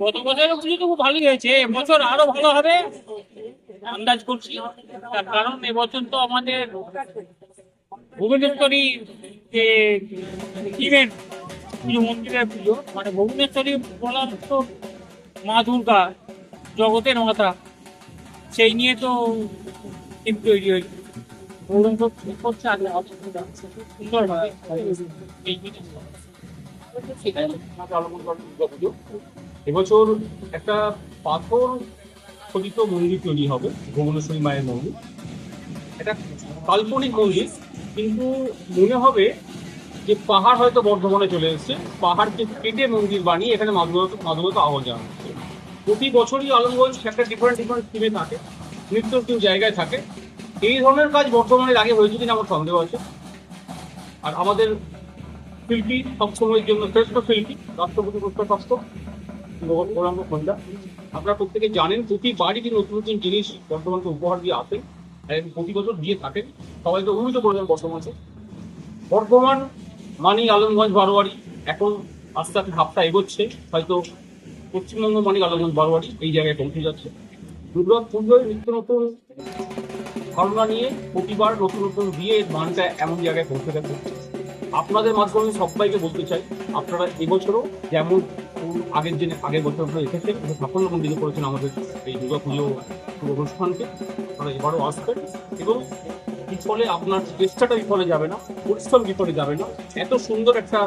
গত বছরের পুজো তো খুব ভালোই হয়েছে, এবছর আরো ভালো হবে আন্দাজ করছি। তার কারণ এবছর তো আমাদের ভুবনেশ্বরী যে ইভেন্ট, পুজো মন্দিরের পুজো, মানে ভুবনেশ্বরী বলার তো মা দুর্গা জগতের মাতা, সেই নিয়ে তো টিম তৈরি হয়েছে। করছে আগে সুন্দরভাবে এই জিনিসটা। দুর্গাপুজো এবছর একটা পাথর খোদিত মন্দির তৈরি হবে, ভুবনেশ্বরী মায়ের মন্দির। এটা কাল্পনিক মন্দির, কিন্তু মনে হবে যে পাহাড় হয়তো বর্ধমানে চলে এসেছে, পাহাড়কে কেটে মন্দির বানিয়ে এখানে মাধুরতা আহ্বান হচ্ছে। প্রতি বছরই আলমগঞ্জ একটা ডিফারেন্ট থিমে থাকে, নিত্য নতুন জায়গায় থাকে। এই ধরনের কাজ বর্ধমানের আগে হয়েছে কিনা আমার সন্দেহ আছে। আর আমাদের শিল্পী সবসময়ের জন্য শ্রেষ্ঠ শিল্পী, রাষ্ট্রপতি পুরস্কারপ্রাপ্ত গৌরাঙ্গ খন্দা। আপনারা প্রত্যেকে জানেন প্রতিবারই তিনি নতুন নতুন জিনিস বর্ধমানকে উপহার দিয়ে আসেন, প্রতি বছর দিয়ে থাকেন। সবাইকে অভিভূত করে দেন বর্ধমানকে। বর্ধমান মানি আলমগঞ্জ বারোয়ারি, এখন আস্তে আস্তে ধাপটা এগোচ্ছে, হয়তো পশ্চিমবঙ্গ মানি আলমগঞ্জ বারোয়ারি এই জায়গায় পৌঁছে যাচ্ছে। দুর্গা পুজোয় নিত্য নতুন ধারণা নিয়ে প্রতিবার নতুন নতুন দিয়ে মানটা এমন জায়গায় পৌঁছে গেছে। আপনাদের মাধ্যমে সবাইকে বলতে চাই, আপনারা এবছরও যেমন আগের বছরগুলো এসেছে সাফল্যমণ্ডিত করেছেন আমাদের এই দুর্গা পুজো অনুষ্ঠানকে, আপনারা এবারও আসবেন। এবং বিফলে আপনার চেষ্টাটা বিফলে যাবে না, পরিশ্রম বিফলে যাবে না। এত সুন্দর একটা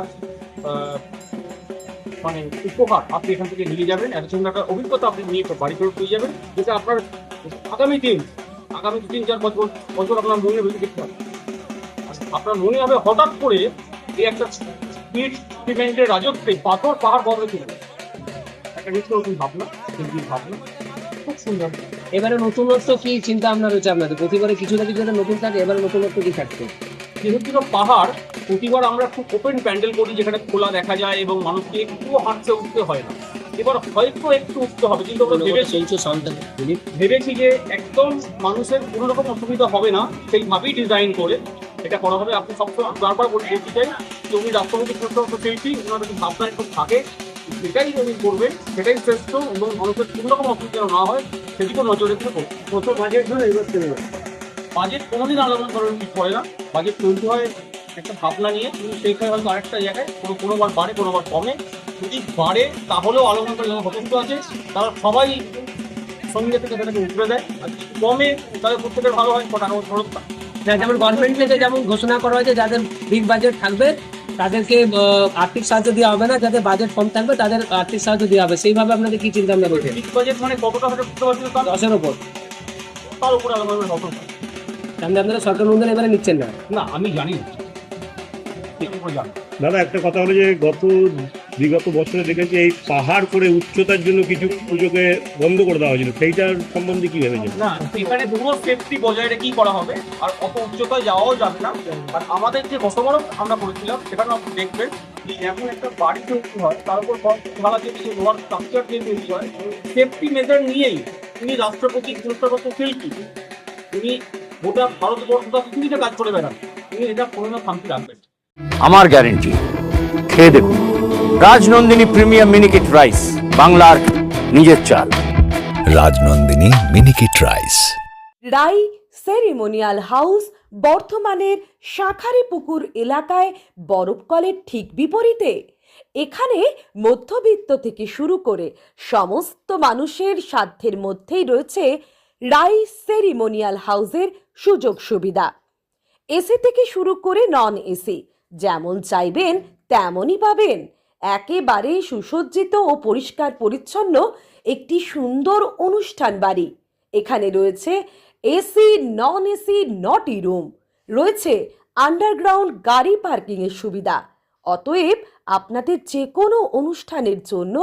মানে উপহার আপনি এখান থেকে নিয়ে যাবেন, এত সুন্দর একটা অভিজ্ঞতা আপনি নিয়ে বাড়ি ফেরত পেয়ে যাবেন, যেটা আপনার আগামী 3-4 বছর আপনার মনে বেশি দেখতে হবে। আপনার মনে হবে হঠাৎ করে এই একটা স্পিড সিমেন্টের রাজত্বে পাথর পাহাড় বদলে চলে একটা নিত্য নতুন ভাবনা, খুব সুন্দর। এবারে নতুনত্ব কি চিন্তা ভাবনা রয়েছে আপনাদের? প্রতিবারে কিছু না কিছু নতুন থাকে, এবারে নতুনত্ব কি থাকছে? যেহেতু পাহাড়, প্রতিবার আমরা খুব ওপেন প্যান্ডেল করি যেখানে খোলা দেখা যায় এবং মানুষকে একটু হাঁটতে উঠতে হয় না। এবার হয়তো একটু উঠতে হবে, কিন্তু আমরা ভেবেছি যে একদম মানুষের কোনো রকম অসুবিধা হবে না সেইভাবেই ডিজাইন করে এটা করা হবে। আপনি সবসময় বারবার বলতে চাই যে উনি রাষ্ট্রপতি শিল্পী, ওনার যদি ভাবনা একটু থাকে সেটাই উনি করবেন, সেটাই শ্রেষ্ঠ, এবং মানুষের কোনো রকম অসুবিধা না হয় সেদিকেও নজর রেখে করবেন। কত বাজেট ধরে এবার বাজেট কোনোদিন আলোচনা করার কিছু করে না, বাজেট তৈরি হয় একটা ভাবনা নিয়ে, কিন্তু সেইখানে হয়তো আরেকটা জায়গায় কোনোবার বাড়ে কোনোবার কমে। যদি বাড়ে তাহলেও আলোচনা করে যারা যথেষ্ট আছে তারা সবাই সঙ্গে থেকে সেটাকে উঠে দেয়, আর কমে তাদের প্রত্যেকের ভালো হয় টাকা খরচ। যেমন গভর্নমেন্ট থেকে যেমন ঘোষণা করা হয়েছে যাদের বিগ বাজেট থাকবে তাদেরকে আর্থিক সাহায্য দেওয়া হবে না, যাদের বাজেট কম থাকবে তাদের আর্থিক সাহায্য দেওয়া হবে। সেইভাবে আপনাদের কি চিন্তা ভাবনা রয়েছে? বিগ বাজেট মানে কতটা হয়তো বুঝতে পারছি না, 10-এর উপর, তার উপরে আলোচনা হবে। তাহলে আপনারা সরকার অনুদান এবারে নিচ্ছেন না? না, আমি জানি না। দাদা, একটা কথা হলো যে বিগত বছরে দেখেছি এই পাহাড় করে উচ্চতার জন্য কিছু পুজোকে বন্ধ করে দেওয়া হয়েছিল, সেইটার সম্বন্ধে কি ভেবেছেন? না, এখানে পুরো সেফটি বজায় রেখেই করা হবে, আর অত উচ্চতায় যাওয়াও যাবে না। আর আমাদের যে গতবার আমরা করেছিলাম সেখানে আপনি দেখবেন এমন একটা বাড়ি তৈরি হয়, তার উপর ঢালা যে লোহার স্ট্রাকচার দিয়ে তৈরি হয়, সেফটি মেজার নিয়েই উনি রাষ্ট্রপতি পুরস্কারপ্রাপ্ত শিল্পী, উনি গোটা ভারতবর্ষ পৃথিবীতে কাজ করে বেড়ান, উনি এটা কোনো না শান্তি রাখবেন। আমার গ্যারেন্টি, খেয়ে দেখুন রাজনন্দিনী প্রিমিয়াম মিনিকেট রাইস, বাংলার নিজের চাল। রাজনন্দিনী মিনিকেট রাইস। রাই সেরিমোনিয়াল হাউস বর্ধমানের শাঁখারীপুকুর এলাকায় বরফকলের ঠিক বিপরীতে। এখানে মধ্যবিত্ত থেকে শুরু করে সমস্ত মানুষের সাধ্যের মধ্যেই রয়েছে রাই সেরিমোনিয়াল হাউসের সুযোগ সুবিধা। এসি থেকে শুরু করে নন এসি যেমন চাইবেন তেমনই পাবেন। একেবারে সুসজ্জিত ও পরিষ্কার পরিচ্ছন্ন একটি সুন্দর অনুষ্ঠান বাড়ি। এখানে রয়েছে এসি, নন এসি, নটি রুম, রয়েছে আন্ডারগ্রাউন্ড গাড়ি পার্কিংয়ের সুবিধা। অতএব আপনাদের যে কোনো অনুষ্ঠানের জন্য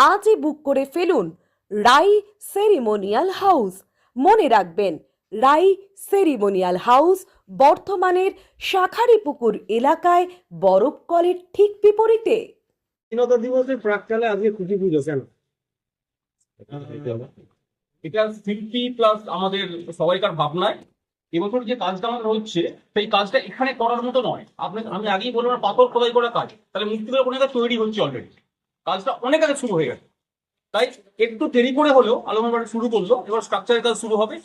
আজই বুক করে ফেলুন রাই সেরিমোনিয়াল হাউস। মনে রাখবেন, রাই সেরিমোনিয়াল হাউস বর্ধমানের শাঁখারীপুকুর এলাকায় বরফকলের ঠিক বিপরীতে। স্বাধীনতা দিবসের প্রাককালে আজকে খুশি পুজো কেন? এটা শিল্পী প্লাস আমাদের সবাইকার ভাবনায় এবছর যে কাজটা আমাদের হচ্ছে সেই কাজটা এখানে করার মতো নয়। আমি আগেই বললাম পাথর খোদাই করা কাজ, তাহলে মূর্তিগুলো অনেক তৈরি হচ্ছে অলরেডি, কাজটা অনেক আগে শুরু হয়ে গেছে। তাই একটু দেরি করে হলেও আলমের বাড়ি শুরু করলো, এবার স্ট্রাকচারের কাজ শুরু হবে।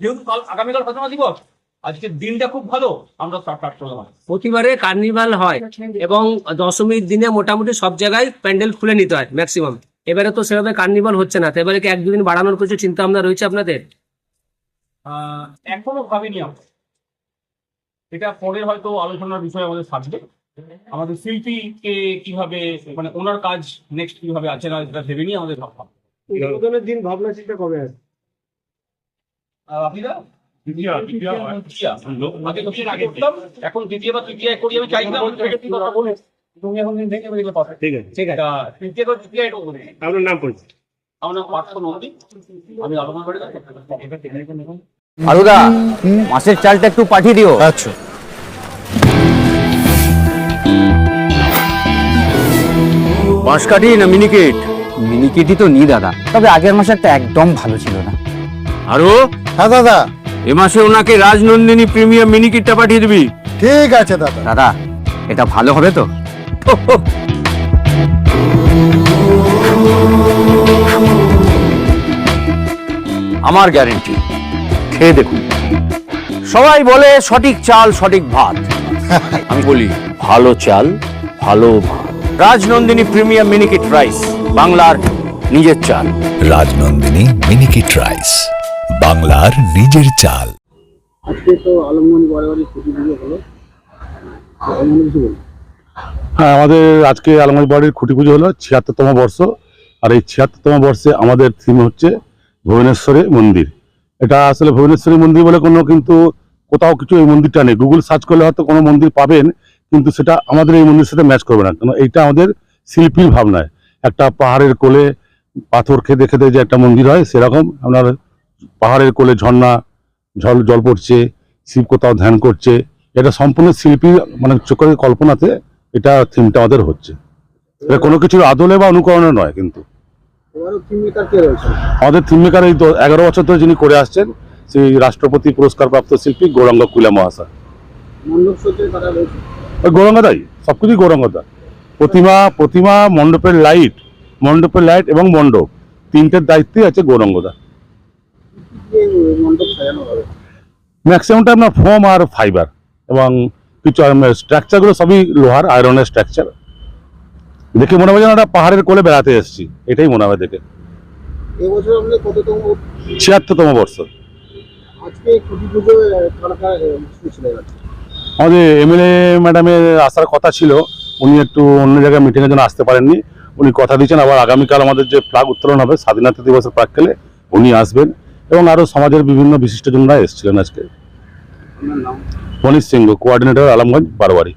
যেহেতু আগামীকাল ফাতেমা দিবস, আজকের দিনটা খুব ভালো, আমরা স্টার্ট করলাম। প্রতিবারে কার্নিভাল হয় এবং দশমীর দিনে মোটামুটি সব জায়গায় প্যান্ডেল খুলে নিতে হয় ম্যাক্সিমাম। এবারে তো সেভাবে কার্নিভাল হচ্ছে না, তো এবারে কি 1-2 দিন বাড়ানোর কিছু চিন্তা ভাবনা রয়েছে আপনাদের? এখনো ভাবিনি আমরা, এটা পরে হয়তো আলোচনার বিষয় আমাদের থাকবে। আমাদের শিল্পীকে কিভাবে, মানে ওনার কাজ নেক্সট কিভাবে আছে না এটা ভেবে নিয়ে আমাদের ভাবলাম। উদ্বোধনের দিন ভাবনা চিন্তা কবে আছে? আপনারা আগে করতাম, এখন দ্বিতীয় বা তৃতীয় করি। আমি চাইছিলাম তুমি এখন দিন থেকে দেখলে পাবে। ঠিক আছে, ঠিক আছে, তৃতীয় বা তৃতীয় এটা বলি। আপনার নাম পরিচয়? আমার নাম পার্থ নন্দী, আমি আলমের বাড়ি যাচ্ছি। আলুদা, মাছের চালটা একটু পাঠিয়ে দিও। আচ্ছা। বাঁশকাঠি না মিনিকেট? মিনিকেটই তো নি দাদা, তবে আগের মাসে একটা একদম ভালো ছিল না। আরো হ্যাঁ দাদা, এ মাসে ওনাকে রাজনন্দিনী প্রিমিয়াম মিনিকেটটা পাঠিয়ে দিবি। ঠিক আছে দাদা। দাদা এটা ভালো হবে তো? আমার গ্যারেন্টি, খেয়ে দেখুন। সবাই বলে সঠিক চাল সঠিক ভাত, আমি বলি ভালো চাল ভালো ভাত। রাজনন্দিনী প্রিমিয়াম মিনিকেট রাইস, বাংলার নিজের চাল। রাজনন্দিনী মিনিকেট রাইস, বাংলার নিজের চাল। হ্যাঁ, আমাদের আজকে আলমারি বাড়ির খুঁটি পুজো হলো ৭৬তম বর্ষ। আর এই ৭৬তম বর্ষে আমাদের থিম হচ্ছে ভুবনেশ্বরী মন্দির। এটা আসলে ভুবনেশ্বরী মন্দির বলে কোনো কিন্তু কোথাও কিছু এই মন্দিরটা নেই। গুগল সার্চ করলে হয়তো কোনো মন্দির পাবেন, কিন্তু সেটা আমাদের এই মন্দিরের সাথে ম্যাচ করবে না। কারণ এইটা আমাদের শিল্পীর ভাবনায় একটা পাহাড়ের কোলে পাথর খেতে খেতে যে একটা মন্দির হয়, সেরকম আপনার পাহাড়ের কোলে ঝর্ণা জল পড়ছে, শিব কোথাও ধ্যান করছে। এটা সম্পূর্ণ শিল্পীর মানে চোখের কল্পনাতে এটা থিমটা আমাদের হচ্ছে। এটা কোনো কিছুর আদলে বা অনুকরণে নয়। কিন্তু আমাদের থিম মেকার এই 11 বছর ধরে যিনি করে আসছেন, সেই রাষ্ট্রপতি পুরস্কার প্রাপ্ত শিল্পী গৌরাঙ্গ কুইলা মহাশয়। ওই গৌরাঙ্গদাই, সবকিছুই গৌরাঙ্গদা। প্রতিমা মণ্ডপের লাইট এবং মণ্ডপ, তিনটের দায়িত্বই আছে গৌরাঙ্গদা। ম্যাক্সিমামটা আপনার ফোম আর ফাইবার, এবং কিছু স্ট্রাকচারগুলো সবই লোহার আয়রনের স্ট্রাকচার। দেখে মনে হয় যেন একটা পাহাড়ের কোলে বেড়াতে এসেছি, এটাই মনে হয় দেখে। ৭৬তম বর্ষ। আমাদের এমএলএ ম্যাডামের আসার কথা ছিল, উনি একটু অন্য জায়গায় মিটিংয়ের জন্য আসতে পারেননি। উনি কথা দিয়েছেন আবার আগামীকাল আমাদের যে ফ্ল্যাগ উত্তোলন হবে স্বাধীনতা দিবসের প্রাক্কালে উনি আসবেন, এবং আরও সমাজের বিভিন্ন বিশিষ্টজনরা এসেছিলেন আজকে। মনীষ সিংহ, কোঅর্ডিনেটর, আলমগঞ্জ বারোয়ারি।